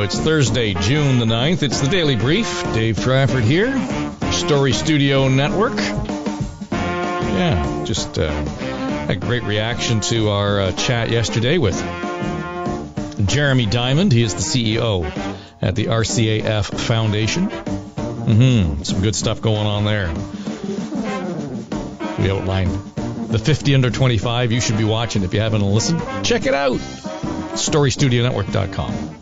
Radio. It's Thursday, June the 9th. It's the Daily Brief. Dave Trafford here. Story Studio Network. Yeah, just a great reaction to our chat yesterday with Jeremy Diamond. He is the CEO at the RCAF Foundation. Some good stuff going on there. We outlined the 50 under 25 you should be watching. If you haven't listened, check it out. StoryStudioNetwork.com.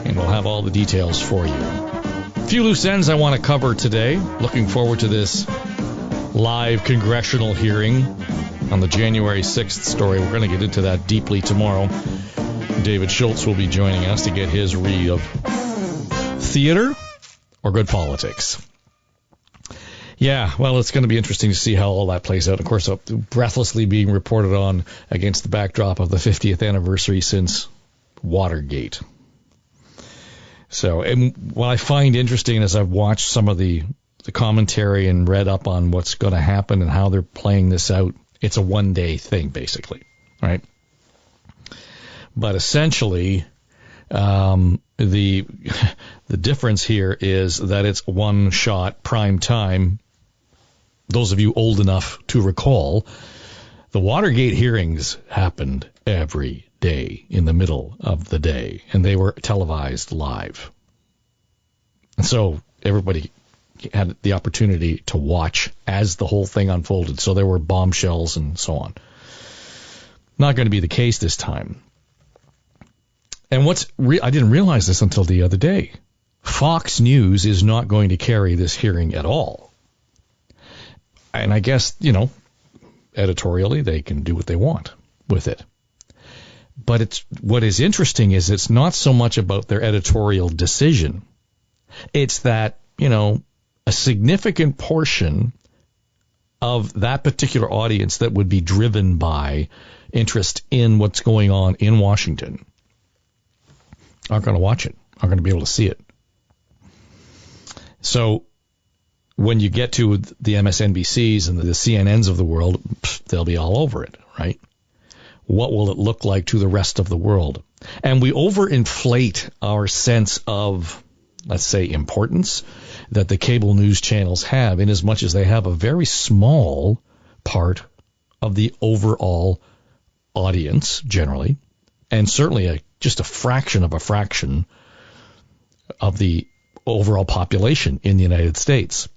And we'll have all the details for you. A few loose ends I want to cover today. Looking forward to this live congressional hearing on the January 6th story. We're going to get into that deeply tomorrow. David Schultz will be joining us to get his read of theater or good politics. Yeah, well, it's going to be interesting to see how all that plays out. Of course, breathlessly being reported on against the backdrop of the 50th anniversary since Watergate. So, and what I find interesting as I've watched some of the commentary and read up on what's going to happen and how they're playing this out, it's a one-day thing, basically, right? But essentially, the difference here is that it's one shot, prime time. Those of you old enough to recall, the Watergate hearings happened every day in the middle of the day, and they were televised live. And so everybody had the opportunity to watch as the whole thing unfolded. So there were bombshells and so on. Not going to be the case this time. And I didn't realize this until the other day. Fox News is not going to carry this hearing at all. And I guess, editorially, they can do what they want with it. But what is interesting is it's not so much about their editorial decision. It's that, a significant portion of that particular audience that would be driven by interest in what's going on in Washington aren't going to watch it, aren't going to be able to see it. So when you get to the MSNBCs and the CNNs of the world, they'll be all over it, right? What will it look like to the rest of the world? And we overinflate our sense of, let's say, importance that the cable news channels have, in as much as they have a very small part of the overall audience, generally, and certainly just a fraction of the overall population in the United States.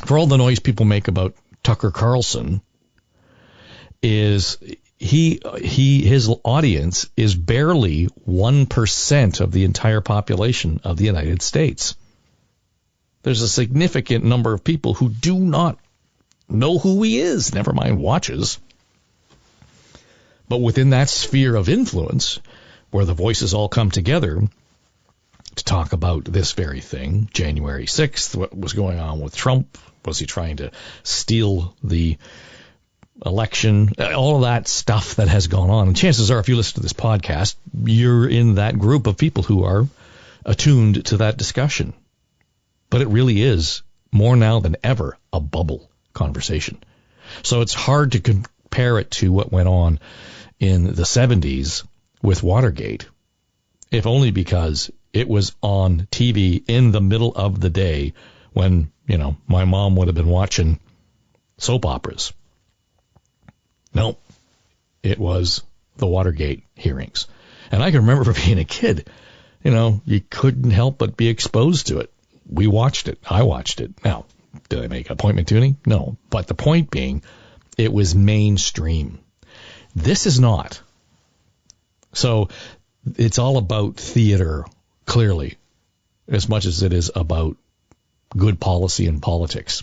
For all the noise people make about Tucker Carlson, his audience is barely 1% of the entire population of the United States. There's a significant number of people who do not know who he is, never mind watches. But within that sphere of influence, where the voices all come together to talk about this very thing, January 6th, what was going on with Trump, was he trying to steal the election, all of that stuff that has gone on. And chances are, if you listen to this podcast, you're in that group of people who are attuned to that discussion. But it really is, more now than ever, a bubble conversation. So it's hard to compare it to what went on in the 70s with Watergate, if only because it was on TV in the middle of the day when, my mom would have been watching soap operas. No, it was the Watergate hearings. And I can remember being a kid, you couldn't help but be exposed to it. We watched it. I watched it. Now, did I make an appointment tuning? No. But the point being, it was mainstream. This is not. So it's all about theater, clearly, as much as it is about good policy and politics.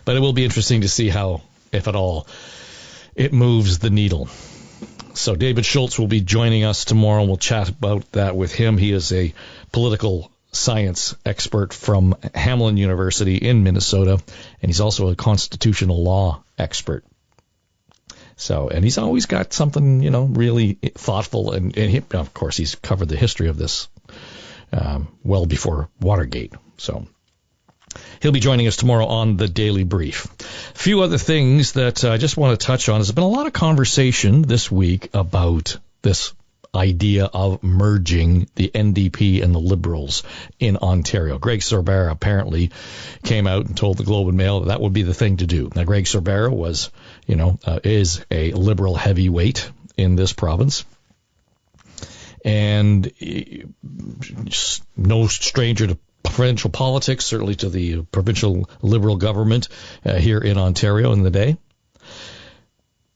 But it will be interesting to see how, if at all, it moves the needle. So David Schultz will be joining us tomorrow. We'll chat about that with him. He is a political science expert from Hamline University in Minnesota, and he's also a constitutional law expert. So, and he's always got something, really thoughtful, and he, of course, he's covered the history of this well before Watergate. So he'll be joining us tomorrow on the Daily Brief. A few other things that I just want to touch on. There's been a lot of conversation this week about this idea of merging the NDP and the Liberals in Ontario. Greg Sorbara apparently came out and told the Globe and Mail that would be the thing to do. Now, Greg Sorbara is a Liberal heavyweight in this province, and no stranger to provincial politics, certainly to the provincial Liberal government here in Ontario in the day.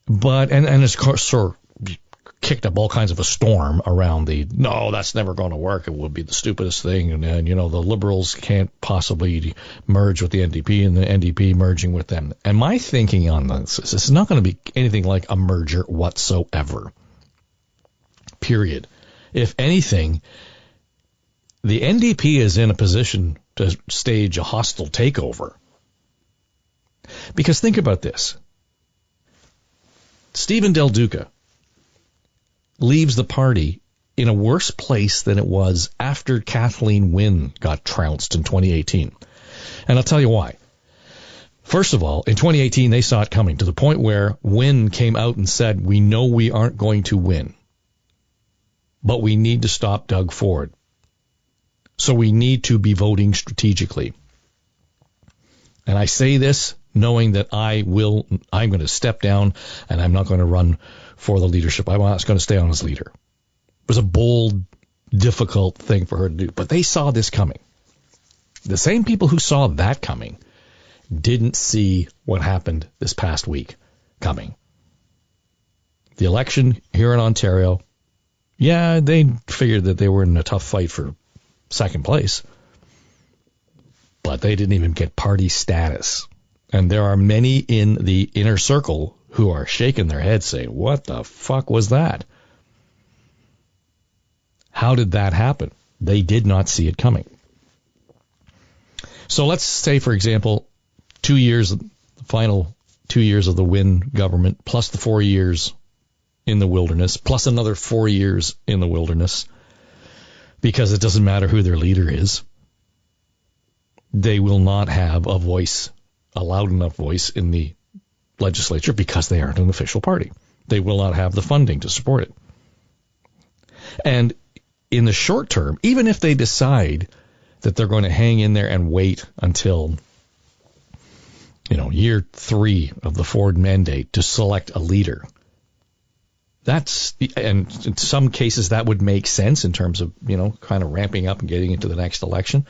But, and it's sort of kicked up all kinds of a storm around no, that's never going to work. It would be the stupidest thing. And the Liberals can't possibly merge with the NDP and the NDP merging with them. And my thinking on this is not going to be anything like a merger whatsoever. Period. If anything, the NDP is in a position to stage a hostile takeover. Because think about this. Stephen Del Duca leaves the party in a worse place than it was after Kathleen Wynne got trounced in 2018. And I'll tell you why. First of all, in 2018, they saw it coming to the point where Wynne came out and said, we know we aren't going to win, but we need to stop Doug Ford. So we need to be voting strategically. And I say this knowing that I'm going to step down and I'm not going to run for the leadership. I'm not going to stay on as leader. It was a bold, difficult thing for her to do. But they saw this coming. The same people who saw that coming didn't see what happened this past week coming. The election here in Ontario, yeah, they figured that they were in a tough fight for second place. But they didn't even get party status. And there are many in the inner circle who are shaking their heads saying, what the fuck was that? How did that happen? They did not see it coming. So let's say, for example, 2 years, the final 2 years of the Wynne government, plus the 4 years in the wilderness, plus another 4 years in the wilderness, because it doesn't matter who their leader is. They will not have a voice, a loud enough voice in the legislature because they aren't an official party. They will not have the funding to support it. And in the short term, even if they decide that they're going to hang in there and wait until, year 3 of the Ford mandate to select a leader, and in some cases that would make sense in terms of, kind of ramping up and getting into the next election.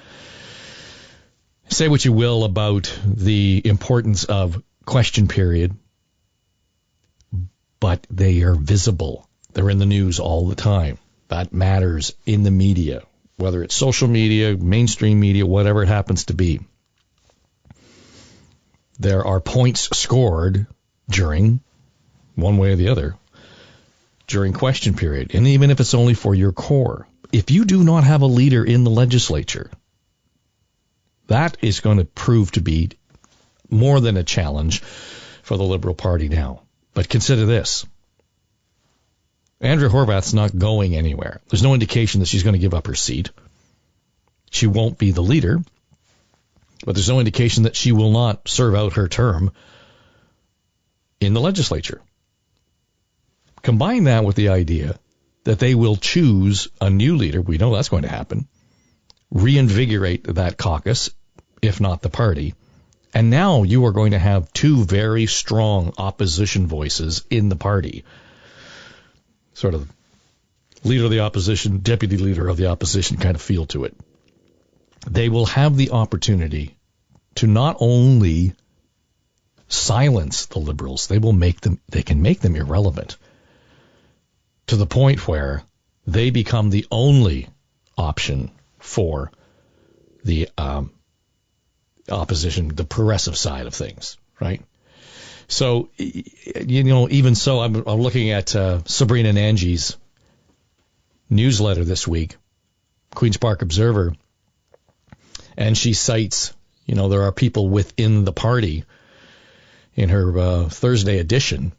Say what you will about the importance of question period, but they are visible. They're in the news all the time. That matters in the media, whether it's social media, mainstream media, whatever it happens to be. There are points scored during, one way or the other, during question period. And even if it's only for your core, if you do not have a leader in the legislature, that is going to prove to be more than a challenge for the Liberal Party now. But consider this. Andrea Horwath's not going anywhere. There's no indication that she's going to give up her seat. She won't be the leader, but there's no indication that she will not serve out her term in the legislature. Combine that with the idea that they will choose a new leader. We know that's going to happen. Reinvigorate that caucus, if not the party. And now you are going to have two very strong opposition voices in the party. Sort of leader of the opposition, deputy leader of the opposition kind of feel to it. They will have the opportunity to not only silence the Liberals, they can make them irrelevant to the point where they become the only option for the opposition, the progressive side of things, right? So, even so, I'm looking at Sabrina Nanji's newsletter this week, Queen's Park Observer, and she cites, there are people within the party in her Thursday edition.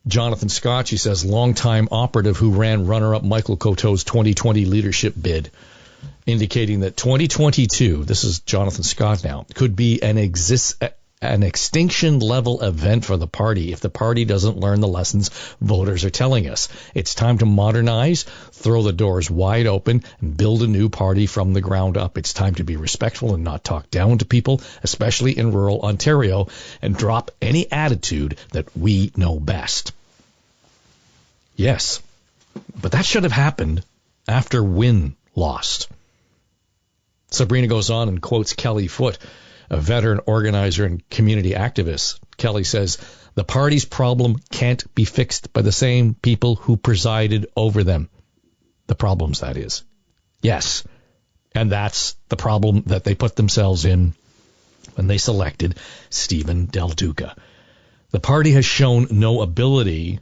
Jonathan Scott, she says, longtime operative who ran runner-up MICHAEL COTEAU's 2020 leadership bid, indicating that 2022, this is Jonathan Scott now, could be an an extinction-level event for the party if the party doesn't learn the lessons voters are telling us. It's time to modernize, throw the doors wide open, and build a new party from the ground up. It's time to be respectful and not talk down to people, especially in rural Ontario, and drop any attitude that we know best. Yes, but that should have happened after Wynne lost. Sabrina goes on and quotes Kelly Foote, a veteran organizer and community activist. Kelly says, the party's problem can't be fixed by the same people who presided over them. The problems, that is. Yes, and that's the problem that they put themselves in when they selected Stephen Del Duca. The party has shown no ability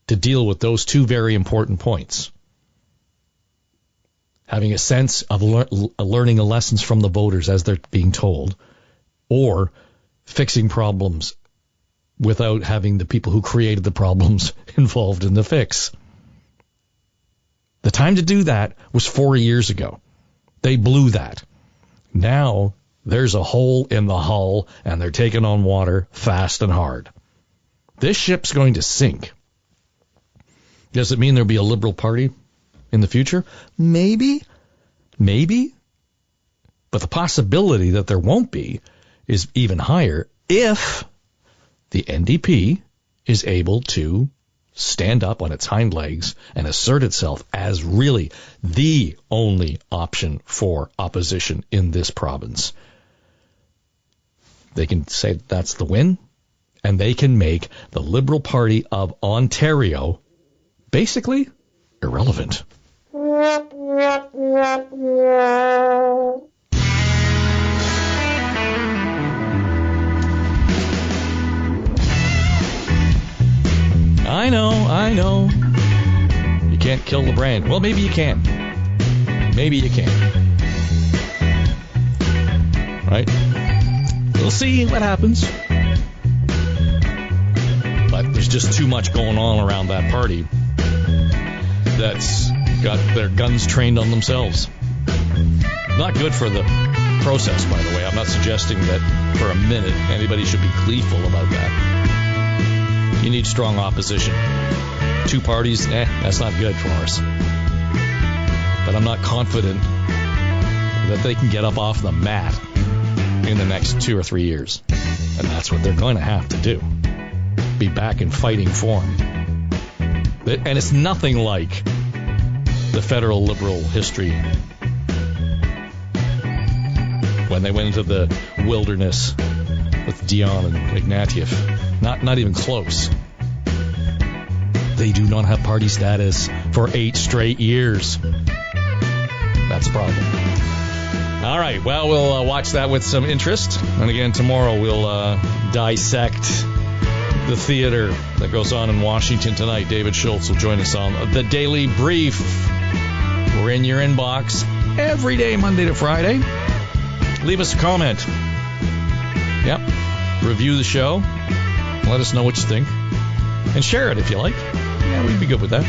to deal with those two very important points. Having a sense of learning the lessons from the voters as they're being told, or fixing problems without having the people who created the problems involved in the fix. The time to do that was 4 years ago. They blew that. Now there's a hole in the hull, and they're taking on water fast and hard. This ship's going to sink. Does it mean there'll be a Liberal Party in the future? Maybe. But the possibility that there won't be is even higher if the NDP is able to stand up on its hind legs and assert itself as really the only option for opposition in this province. They can say that's the win, and they can make the Liberal Party of Ontario basically irrelevant. I know. You can't kill the brand. Well, maybe you can. Right? We'll see what happens. But there's just too much going on around that party that's got their guns trained on themselves. Not good for the process, by the way. I'm not suggesting that for a minute anybody should be gleeful about that. You need strong opposition. Two parties, that's not good for us. But I'm not confident that they can get up off the mat in the next 2 or 3 years. And that's what they're going to have to do. Be back in fighting form. And it's nothing like the federal Liberal history when they went into the wilderness with Dion and Ignatieff. Not even close. They do not have party status for 8 straight years. That's a problem. All right, well, we'll watch that with some interest. And again, tomorrow we'll dissect the theater that goes on in Washington tonight. David Schultz will join us on The Daily Brief. We're in your inbox every day, Monday to Friday. Leave us a comment. Yep. Review the show. Let us know what you think. And share it if you like. Yeah, we'd be good with that.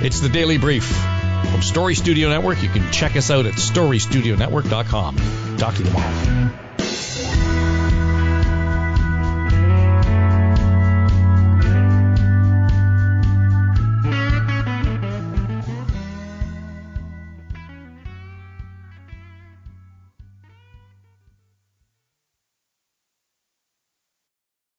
It's The Daily Brief from Story Studio Network. You can check us out at storystudionetwork.com. Talk to you tomorrow.